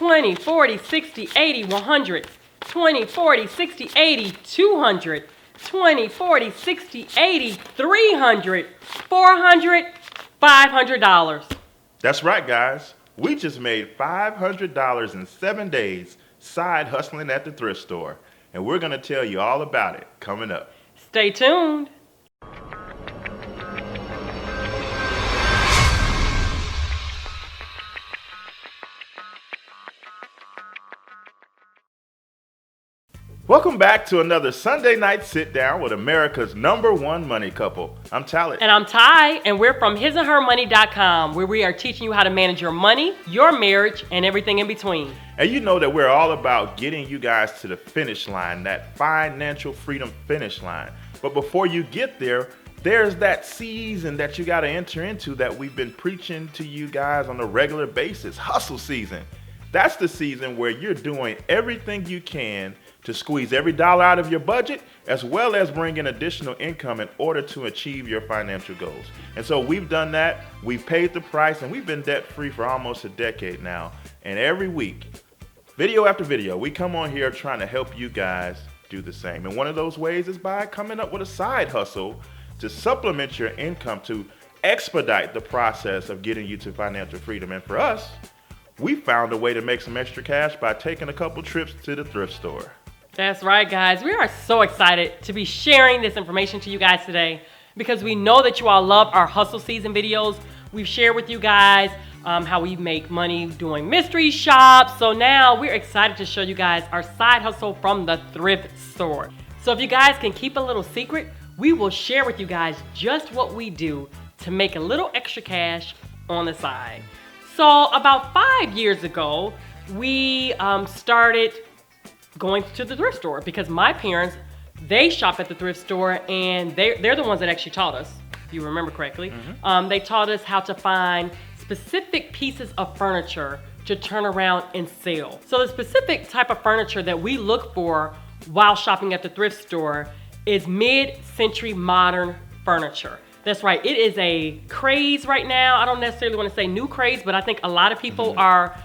20, 40, 60, 80, 100, 20, 40, 60, 80, 200, 20, 40, 60, 80, 300, 400, $500. That's right, guys. We just made $500 in 7 days side hustling at the thrift store. And we're going to tell you all about it coming up. Stay tuned. Welcome back to another Sunday night sit down with America's #1 money couple. I'm Talit. And I'm Ty, and we're from hisandhermoney.com, where we are teaching you how to manage your money, your marriage, and everything in between. And you know that we're all about getting you guys to the finish line, that financial freedom finish line. But before you get there, there's that season that you got to enter into that we've been preaching to you guys on a regular basis, hustle season. That's the season where you're doing everything you can to squeeze every dollar out of your budget, as well as bring in additional income in order to achieve your financial goals. And so we've done that, we've paid the price, and we've been debt-free for almost a decade now. And every week, video after video, we come on here trying to help you guys do the same. And one of those ways is by coming up with a side hustle to supplement your income, to expedite the process of getting you to financial freedom. And for us, we found a way to make some extra cash by taking a couple trips to the thrift store. That's right, guys. We are so excited to be sharing this information to you guys today because we know that you all love our hustle season videos. We've shared with you guys how we make money doing mystery shops. So now we're excited to show you guys our side hustle from the thrift store. So if you guys can keep a little secret, we will share with you guys just what we do to make a little extra cash on the side. So about 5 years ago, we started going to the thrift store because my parents, they shop at the thrift store, and they're the ones that actually taught us, if you remember correctly. They taught us how to find specific pieces of furniture to turn around and sell. So the specific type of furniture that we look for while shopping at the thrift store is mid-century modern furniture. That's right, it is a craze right now. I don't necessarily want to say new craze, but I think a lot of people are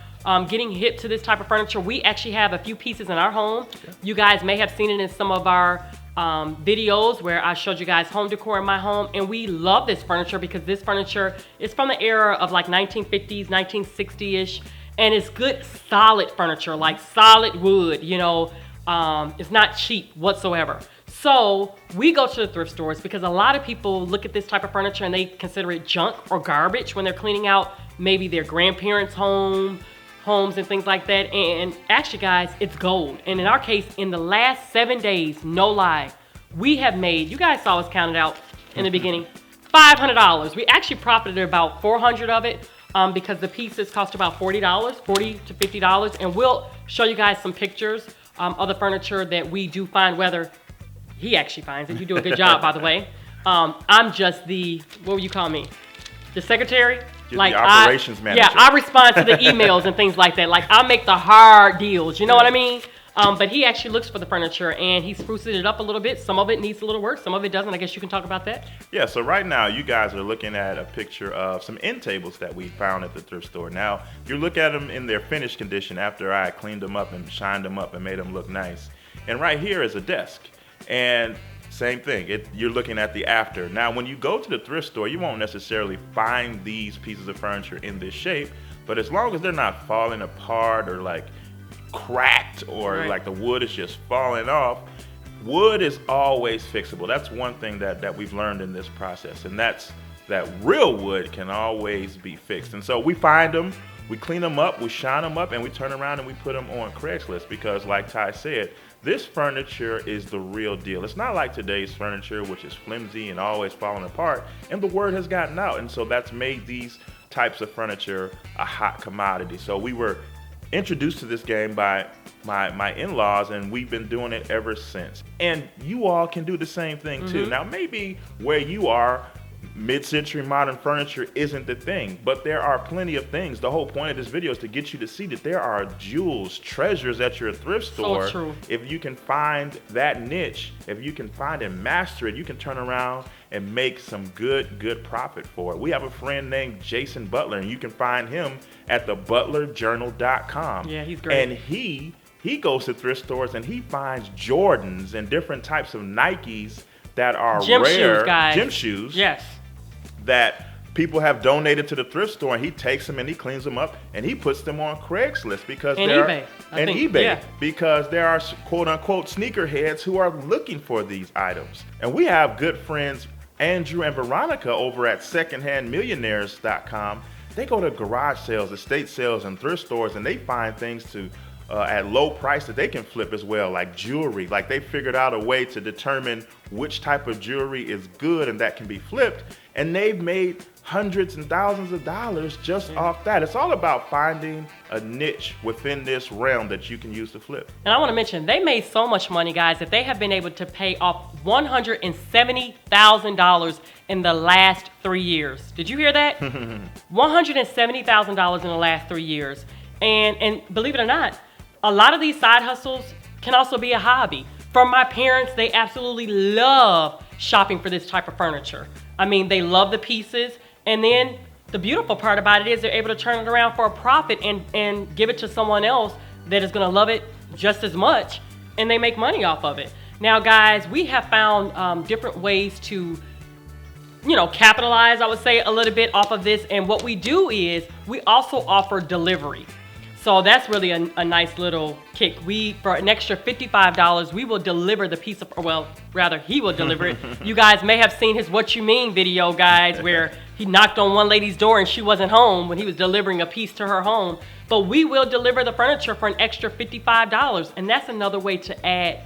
getting hip to this type of furniture. We actually have a few pieces in our home. You guys may have seen it in some of our videos where I showed you guys home decor in my home, and we love this furniture because this furniture is from the era of like 1950s, 1960-ish, and it's good solid furniture, like solid wood, you know. It's not cheap whatsoever. So we go to the thrift stores because a lot of people look at this type of furniture and they consider it junk or garbage when they're cleaning out maybe their grandparents' homes and things like that. And actually, guys, it's gold. And in our case, in the last 7 days, no lie, we have made, you guys saw us count it out in the beginning, $500. We actually profited about 400 of it because the pieces cost about $40 to $50. And we'll show you guys some pictures of the furniture that we do find, whether he actually finds it. You do a good job, by the way. I'm just the, what would you call me? The secretary? Like the operations manager. Yeah, I respond to the emails and things like that. Like, I make the hard deals, you know what I mean? But he actually looks for the furniture, and he spruces it up a little bit. Some of it needs a little work, some of it doesn't. I guess you can talk about that. Yeah, so right now you guys are looking at a picture of some end tables that we found at the thrift store. Now, you look at them in their finished condition after I cleaned them up and shined them up and made them look nice. And right here is a desk. And same thing, you're looking at the after. Now, when you go to the thrift store, you won't necessarily find these pieces of furniture in this shape, but as long as they're not falling apart or like cracked or like the wood is just falling off, wood is always fixable. That's one thing that we've learned in this process, and that's that real wood can always be fixed. And so we find them, we clean them up, we shine them up, and we turn around and we put them on Craigslist because, like Ty said, this furniture is the real deal. It's not like today's furniture, which is flimsy and always falling apart, and the word has gotten out, and so that's made these types of furniture a hot commodity. So we were introduced to this game by my in-laws, and we've been doing it ever since. And you all can do the same thing too. Now, maybe where you are, mid-century modern furniture isn't the thing, but there are plenty of things. The whole point of this video is to get you to see that there are jewels, treasures at your thrift store. So true. If you can find that niche, if you can find and master it, you can turn around and make some good profit for it. We have a friend named Jason Butler, and you can find him at thebutlerjournal.com. Yeah, he's great. And he goes to thrift stores and he finds Jordans and different types of Nikes that are gym rare. Shoes, guys. Gym shoes. Yes. That people have donated to the thrift store, and he takes them and he cleans them up and he puts them on Craigslist because eBay, because there are quote unquote sneakerheads who are looking for these items. And we have good friends Andrew and Veronica over at secondhandmillionaires.com. They go to garage sales, estate sales, and thrift stores, and they find things to at low price that they can flip as well, like jewelry. Like they figured out a way to determine which type of jewelry is good and that can be flipped. And they've made hundreds and thousands of dollars just off that. It's all about finding a niche within this realm that you can use to flip. And I want to mention, they made so much money, guys, that they have been able to pay off $170,000 in the last 3 years. Did you hear that? $170,000 in the last 3 years. And believe it or not, a lot of these side hustles can also be a hobby. From my parents, they absolutely love shopping for this type of furniture. I mean, they love the pieces. And then the beautiful part about it is they're able to turn it around for a profit and give it to someone else that is going to love it just as much. And they make money off of it. Now, guys, we have found different ways to, capitalize, I would say, a little bit off of this. And what we do is we also offer delivery. So that's really a nice little kick. For an extra $55, we will deliver the piece of, he will deliver it. You guys may have seen his What You Mean video, guys, where he knocked on one lady's door and she wasn't home when he was delivering a piece to her home. But we will deliver the furniture for an extra $55. And that's another way to add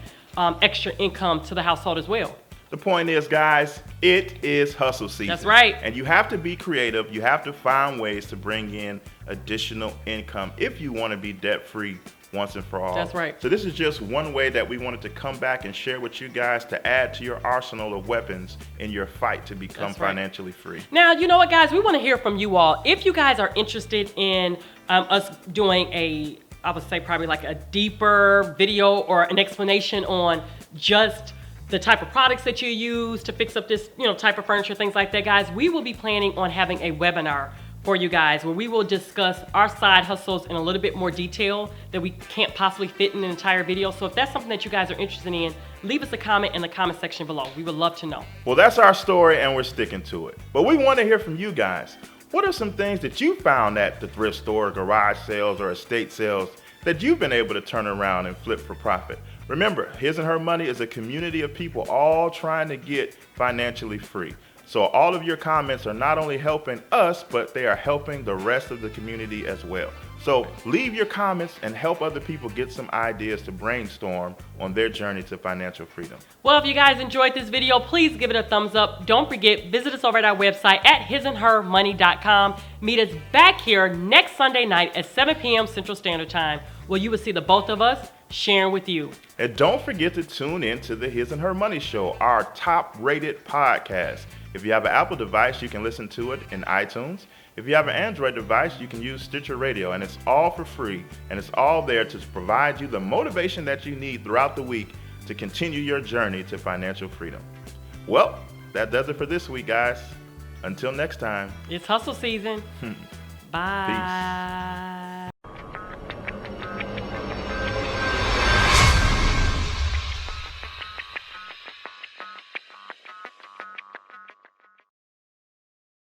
extra income to the household as well. The point is, guys, it is hustle season. That's right. And you have to be creative. You have to find ways to bring in additional income if you want to be debt-free once and for all. That's right. So this is just one way that we wanted to come back and share with you guys to add to your arsenal of weapons in your fight to become financially free. Now, you know what, guys? We want to hear from you all. If you guys are interested in us doing I would say probably like a deeper video or an explanation on just the type of products that you use to fix up this, type of furniture, things like that, guys, we will be planning on having a webinar for you guys where we will discuss our side hustles in a little bit more detail that we can't possibly fit in an entire video. So if that's something that you guys are interested in, leave us a comment in the comment section below. We would love to know. Well, that's our story and we're sticking to it. But we want to hear from you guys. What are some things that you found at the thrift store, garage sales, or estate sales that you've been able to turn around and flip for profit? Remember, His and Her Money is a community of people all trying to get financially free. So all of your comments are not only helping us, but they are helping the rest of the community as well. So leave your comments and help other people get some ideas to brainstorm on their journey to financial freedom. Well, if you guys enjoyed this video, please give it a thumbs up. Don't forget, visit us over at our website at hisandhermoney.com. Meet us back here next Sunday night at 7 p.m. Central Standard Time, where you will see the both of us sharing with you. And don't forget to tune in to the His and Her Money Show, our top-rated podcast. If you have an Apple device, you can listen to it in iTunes. If you have an Android device, you can use Sticher Radio, and it's all for free, and it's all there to provide you the motivation that you need throughout the week to continue your journey to financial freedom. Well, that does it for this week, guys. Until next time. It's hustle season. Bye. Peace.